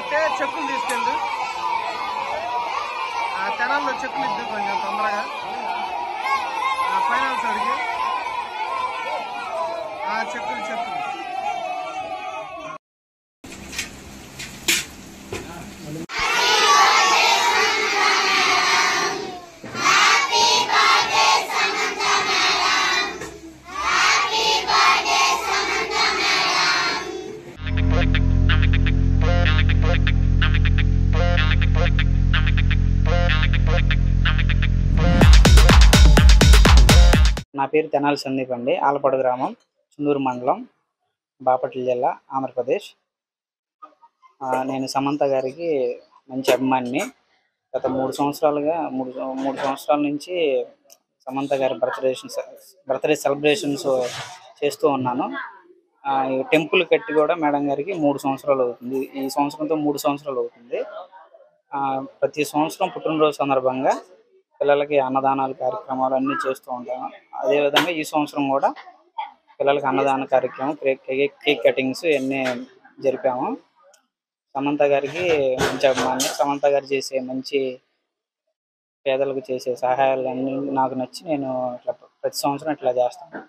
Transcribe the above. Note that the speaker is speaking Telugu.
ఉంటే చెక్కులు తీసుకెళ్ళు. ఆ తెనాల్లో చెక్కులు ఇద్దు కొంచెం తొందరగా. ఫైనాన్స్ అడిగి చెక్కులు చెక్కులు. నా పేరు తెనాలి సందీప్ అండి. ఆలపాడు గ్రామం, చుండూరు మండలం, బాపట్ల జిల్లా, ఆంధ్రప్రదేశ్. నేను సమంత గారికి మంచి అభిమానిని. గత 3 సంవత్సరాలుగా 3 సంవత్సరాల నుంచి సమంత గారి బర్త్డే సెలబ్రేషన్స్ చేస్తూ ఉన్నాను. టెంపుల్ కట్టి కూడా మేడం గారికి 3 సంవత్సరాలు అవుతుంది. ఈ సంవత్సరంతో 3 సంవత్సరాలు అవుతుంది. ప్రతి సంవత్సరం పుట్టినరోజు సందర్భంగా పిల్లలకి అన్నదానాలు కార్యక్రమాలు అన్నీ చేస్తూ ఉంటాను. అదేవిధంగా ఈ సంవత్సరం కూడా పిల్లలకి అన్నదాన కార్యక్రమం, కేక్ కటింగ్స్ ఇవన్నీ జరిపాము. సమంత గారికి మంచి అభిమాని. సమంత గారు చేసే మంచి పేదలకు చేసే సహాయాలన్నీ నాకు నచ్చి నేను ప్రతి సంవత్సరం ఇట్లా చేస్తాను.